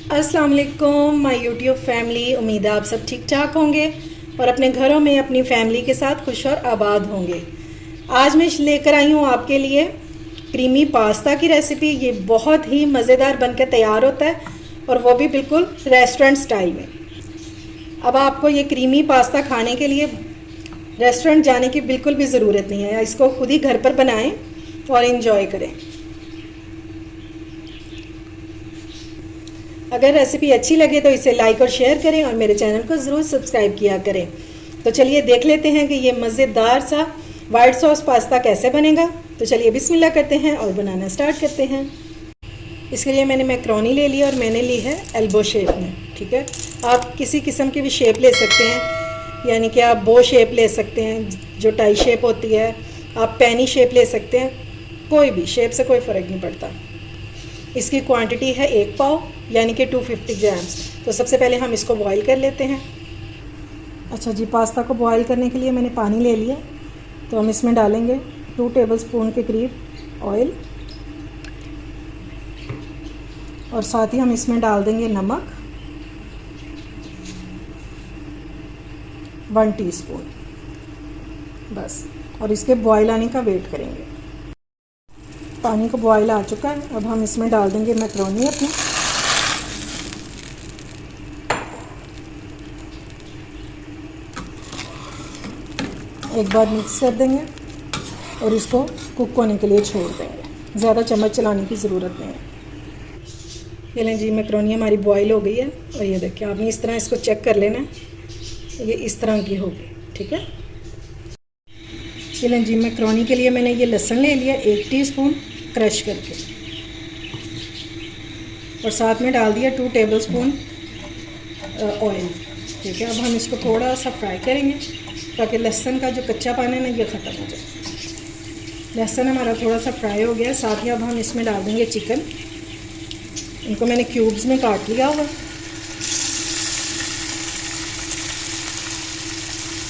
अस्सलाम वालेकुम my YouTube family. उम्मीद है आप सब ठीक ठाक होंगे और अपने घरों में अपनी फैमिली के साथ खुश और आबाद होंगे। आज मैं लेकर आई हूँ आपके लिए क्रीमी पास्ता की रेसिपी। ये बहुत ही मज़ेदार बनकर तैयार होता है और वो भी बिल्कुल रेस्टोरेंट स्टाइल में। अब आपको ये क्रीमी पास्ता खाने के लिए रेस्टोरेंट जाने की बिल्कुल भी ज़रूरत नहीं है। इसको खुद ही घर पर बनाएं और इन्जॉय करें। अगर रेसिपी अच्छी लगे तो इसे लाइक और शेयर करें और मेरे चैनल को ज़रूर सब्सक्राइब किया करें। तो चलिए देख लेते हैं कि ये मज़ेदार सा वाइट सॉस पास्ता कैसे बनेगा। तो चलिए बिस्मिल्लाह करते हैं और बनाना स्टार्ट करते हैं। इसके लिए मैंने मैक्रोनी ले लिया और मैंने ली है एल्बो शेप में। ठीक है, आप किसी किस्म की भी शेप ले सकते हैं, यानी कि आप बो शेप ले सकते हैं जो टाई शेप होती है, आप पैनी शेप ले सकते हैं, कोई भी शेप से कोई फ़र्क नहीं पड़ता। इसकी क्वांटिटी है 1 पाव यानी कि 250 ग्राम्स। तो सबसे पहले हम इसको बॉईल कर लेते हैं। अच्छा जी, पास्ता को बॉईल करने के लिए मैंने पानी ले लिया। तो हम इसमें डालेंगे 2 टेबलस्पून के करीब ऑयल और साथ ही हम इसमें डाल देंगे नमक 1 टीस्पून बस। और इसके बॉईल आने का वेट करेंगे। पानी को बॉईल आ चुका है। अब हम इसमें डाल देंगे मैक्रोनी अपनी। एक बार मिक्स कर देंगे और इसको कुक होने के लिए छोड़ देंगे। ज़्यादा चम्मच चलाने की ज़रूरत नहीं है। ये लें जी, मैक्रोनी हमारी बॉईल हो गई है और ये देखिए आपने इस तरह इसको चेक कर लेना है, ये इस तरह की होगी। ठीक है, ये लें जी, मैक्रोनी के लिए मैंने ये लहसुन ले लिया 1 टीस्पून क्रश करके और साथ में डाल दिया 2 टेबलस्पून ऑयल। ठीक है, अब हम इसको थोड़ा सा फ्राई करेंगे ताकि लहसुन का जो कच्चापन है ना ये ख़त्म हो जाए। लहसुन हमारा थोड़ा सा फ्राई हो गया। साथ ही अब हम इसमें डाल देंगे चिकन। इनको मैंने क्यूब्स में काट लिया हुआ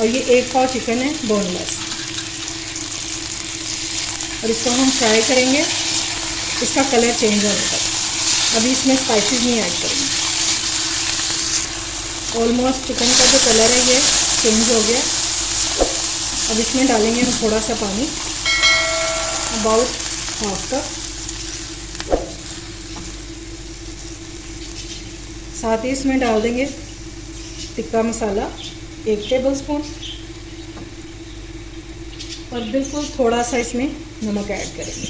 और ये 1 पाव चिकन है बोनलेस। और इसको हम फ्राई करेंगे इसका कलर चेंज होने तक। अभी इसमें स्पाइसेस नहीं ऐड करेंगे। ऑलमोस्ट चिकन का जो कलर है ये चेंज हो गया। अब इसमें डालेंगे हम थोड़ा सा पानी, अबाउट हाफ कप। साथ ही इसमें डाल देंगे टिक्का मसाला 1 टेबलस्पून और बिल्कुल थोड़ा सा इसमें नमक ऐड करेंगे।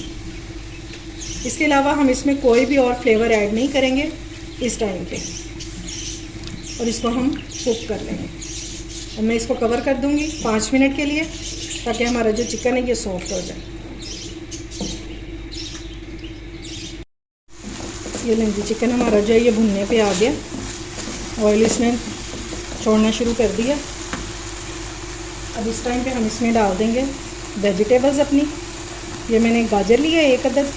इसके अलावा हम इसमें कोई भी और फ्लेवर ऐड नहीं करेंगे इस टाइम पे। और इसको हम कुक कर लेंगे और मैं इसको कवर कर दूंगी 5 मिनट के लिए ताकि हमारा जो चिकन है ये सॉफ्ट हो जाए। ये लें जी, चिकन हमारा जो है ये भुनने पे आ गया। ऑयल इसने छोड़ना शुरू कर दिया। अब इस टाइम पे हम इसमें डाल देंगे वेजिटेबल्स अपनी। ये मैंने गाजर लिया है 1 अदद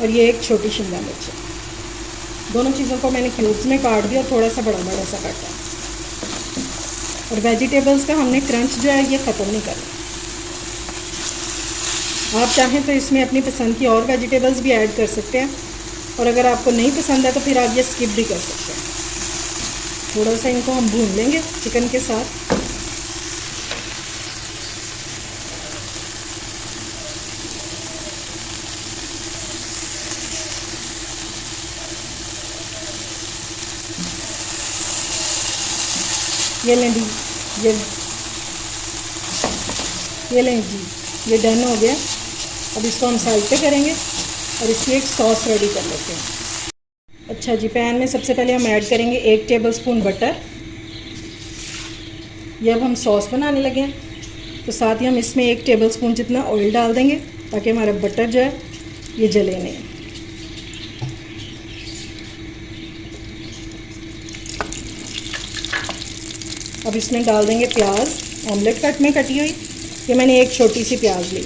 और ये 1 छोटी शिमला मिर्च है। दोनों चीज़ों को मैंने क्यूब्स में काट दिया और थोड़ा सा बड़ा बड़ा सा काटा। और वेजिटेबल्स का हमने क्रंच जो है ये ख़त्म नहीं करना। आप चाहें तो इसमें अपनी पसंद की और वेजिटेबल्स भी ऐड कर सकते हैं और अगर आपको नहीं पसंद है तो फिर आप ये स्किप भी कर सकते हैं। थोड़ा सा इनको हम भून लेंगे चिकन के साथ। ये लें जी, ये लें जी, ये डन हो गया। अब इसको हम साइड पे करेंगे और इसकी एक सॉस रेडी कर लेते हैं। अच्छा जी, पैन में सबसे पहले हम ऐड करेंगे 1 टेबलस्पून बटर। ये अब हम सॉस बनाने लगे हैं तो साथ ही हम इसमें 1 टेबलस्पून जितना ऑयल डाल देंगे ताकि हमारा बटर जो है ये जले नहीं। अब इसमें डाल देंगे प्याज, ऑमलेट कट में कटी हुई। ये मैंने 1 छोटी सी प्याज ली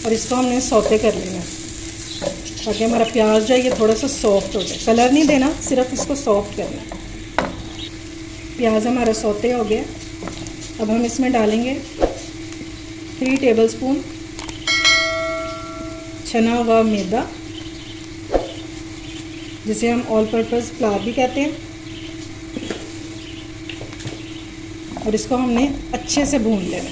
और इसको हमने सौते कर लेना ताकि हमारा प्याज जो है ये थोड़ा सा सॉफ्ट हो जाए। कलर नहीं देना, सिर्फ इसको सॉफ्ट करना। प्याज हमारा सौते हो गया। अब हम इसमें डालेंगे 3 टेबलस्पून छना हुआ मैदा, जिसे हम ऑल पर्पस फ्लावर भी कहते हैं, और इसको हमने अच्छे से भून लेना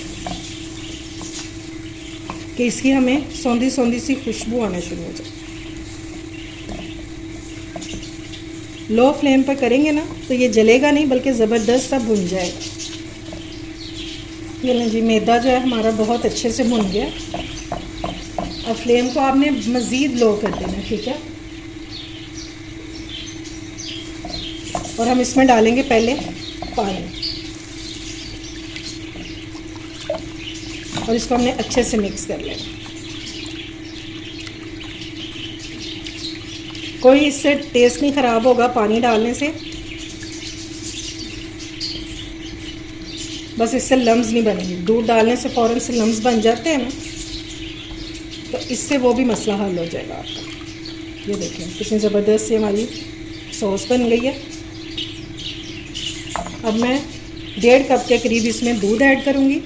कि इसकी हमें सौंधी सौंधी सी खुशबू आना शुरू हो जाए। लो फ्लेम पर करेंगे ना तो ये जलेगा नहीं, बल्कि ज़बरदस्त सा भुन जाएगा। ये ना जी, मैदा जो है हमारा बहुत अच्छे से भुन गया। और फ्लेम को आपने मज़ीद लो कर देना, ठीक है। और हम इसमें डालेंगे पहले पानी, और इसको हमने अच्छे से मिक्स कर लेना। कोई इससे टेस्ट नहीं ख़राब होगा पानी डालने से, बस इससे लम्स नहीं बनेंगे। दूध डालने से फ़ौरन से लम्स बन जाते हैं ना, तो इससे वो भी मसला हल हो जाएगा आपका। ये देखें कितनी ज़बरदस्त सी हमारी सॉस बन गई है। अब मैं 1.5 कप के करीब इसमें दूध ऐड करूँगी,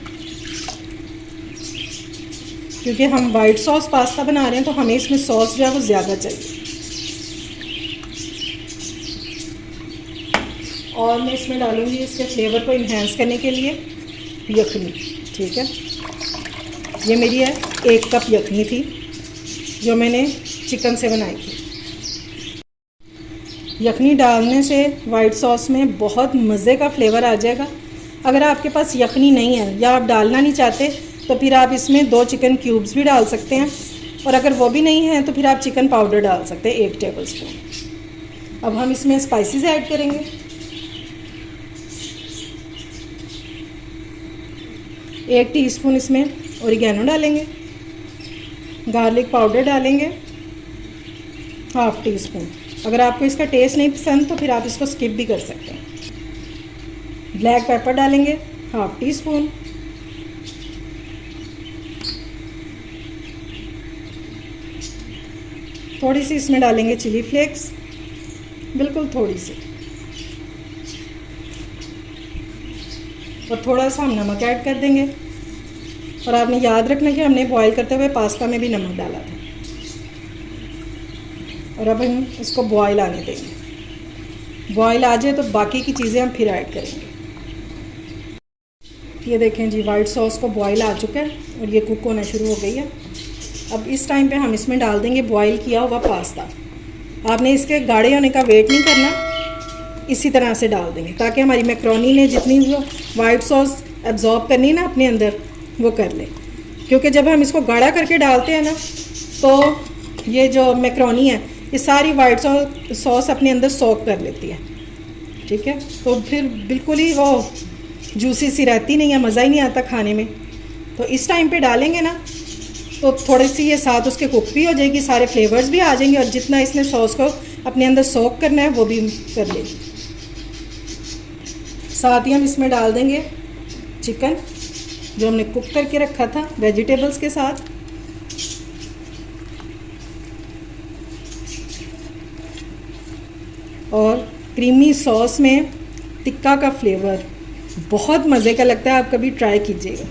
क्योंकि हम वाइट सॉस पास्ता बना रहे हैं तो हमें इसमें सॉस जो है वो ज़्यादा चाहिए। और मैं इसमें डालूँगी इसके फ्लेवर को इन्हेंस करने के लिए यखनी, ठीक है। ये मेरी है 1 कप यखनी थी जो मैंने चिकन से बनाई थी। यखनी डालने से वाइट सॉस में बहुत मज़े का फ्लेवर आ जाएगा। अगर आपके पास यखनी नहीं है या आप डालना नहीं चाहते तो फिर आप इसमें 2 चिकन क्यूब्स भी डाल सकते हैं, और अगर वो भी नहीं है तो फिर आप चिकन पाउडर डाल सकते हैं 1 टेबलस्पून। अब हम इसमें स्पाइसेस ऐड करेंगे। 1 टीस्पून इसमें ओरिगेनो डालेंगे, गार्लिक पाउडर डालेंगे 1/2 टीस्पून। अगर आपको इसका टेस्ट नहीं पसंद तो फिर आप इसको स्किप भी कर सकते हैं। ब्लैक पेपर डालेंगे 1/2 टीस्पून। थोड़ी सी इसमें डालेंगे चिली फ्लेक्स, बिल्कुल थोड़ी सी, और थोड़ा सा हम नमक ऐड कर देंगे। और आपने याद रखना कि हमने बॉईल करते हुए पास्ता में भी नमक डाला था। और अब हम इसको बॉईल आने देंगे। बॉईल आ जाए तो बाकी की चीज़ें हम फिर ऐड करेंगे। ये देखें जी, वाइट सॉस को बॉईल आ चुका है और ये कुक होना शुरू हो गई है। अब इस टाइम पे हम इसमें डाल देंगे बॉईल किया हुआ पास्ता। आपने इसके गाढ़े होने का वेट नहीं करना, इसी तरह से डाल देंगे ताकि हमारी मैक्रोनी ने जितनी जो वाइट सॉस एब्जॉर्ब करनी है ना अपने अंदर, वो कर ले। क्योंकि जब हम इसको गाढ़ा करके डालते हैं ना तो ये जो मैक्रोनी है ये सारी वाइट सॉस अपने अंदर सोक कर लेती है, ठीक है। तो फिर बिल्कुल ही वो जूसी सी रहती नहीं है, मज़ा ही नहीं आता खाने में। तो इस टाइम पे डालेंगे ना तो थोड़ी सी ये साथ उसके कुक भी हो जाएगी, सारे फ्लेवर्स भी आ जाएंगे, और जितना इसने सॉस को अपने अंदर सोक करना है वो भी कर लेगी। साथ ही हम इसमें डाल देंगे चिकन जो हमने कुक करके रखा था वेजिटेबल्स के साथ। और क्रीमी सॉस में टिक्का का फ्लेवर बहुत मज़े का लगता है, आप कभी ट्राई कीजिएगा।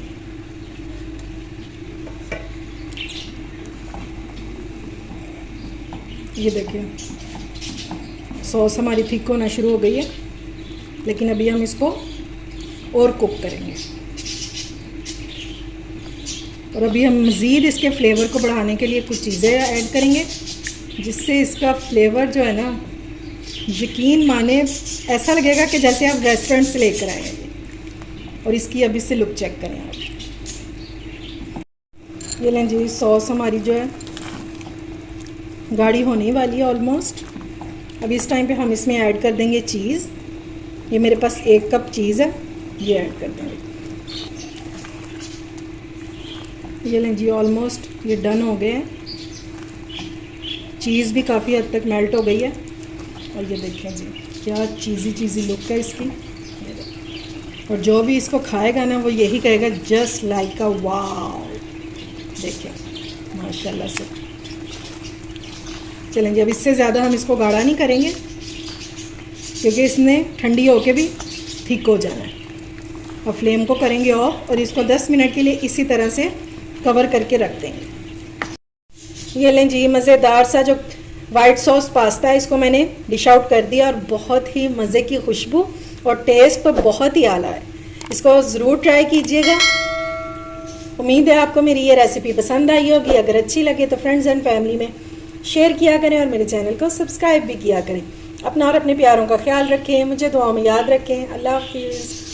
ये देखिए सॉस हमारी थिक होना शुरू हो गई है, लेकिन अभी हम इसको और कुक करेंगे। और अभी हम मज़ीद इसके फ्लेवर को बढ़ाने के लिए कुछ चीज़ें ऐड करेंगे, जिससे इसका फ्लेवर जो है ना, यकीन माने ऐसा लगेगा कि जैसे आप रेस्टोरेंट से लेकर आए हैं। और इसकी अभी से लुक चेक करें आप। ये लें जी, सॉस हमारी जो है गाढ़ी होने वाली है ऑलमोस्ट। अब इस टाइम पे हम इसमें ऐड कर देंगे चीज़। ये मेरे पास 1 कप चीज़ है, ये ऐड कर देंगे। ये लें जी, ऑलमोस्ट ये डन हो गए हैं। चीज़ भी काफ़ी हद तक मेल्ट हो गई है। और ये देखें जी, क्या चीज़ी लुक है इसकी। और जो भी इसको खाएगा ना वो यही कहेगा जस्ट लाइक अ वाव। देखिए माशाल्लाह से। चलेंगे, अब इससे ज़्यादा हम इसको गाढ़ा नहीं करेंगे क्योंकि इसने ठंडी होके भी थिक हो जाना है। और फ्लेम को करेंगे ऑफ और इसको 10 मिनट के लिए इसी तरह से कवर करके रख देंगे। ये लें जी, मज़ेदार सा जो वाइट सॉस पास्ता है इसको मैंने डिश आउट कर दिया और बहुत ही मज़े की खुशबू और टेस्ट तो बहुत ही आला है। इसको ज़रूर ट्राई कीजिएगा। उम्मीद है आपको मेरी ये रेसिपी पसंद आई होगी। अगर अच्छी लगे तो फ्रेंड्स एंड फैमिली में शेयर किया करें और मेरे चैनल को सब्सक्राइब भी किया करें। अपना और अपने प्यारों का ख्याल रखें, मुझे दुआओं में याद रखें। अल्लाह हाफिज़।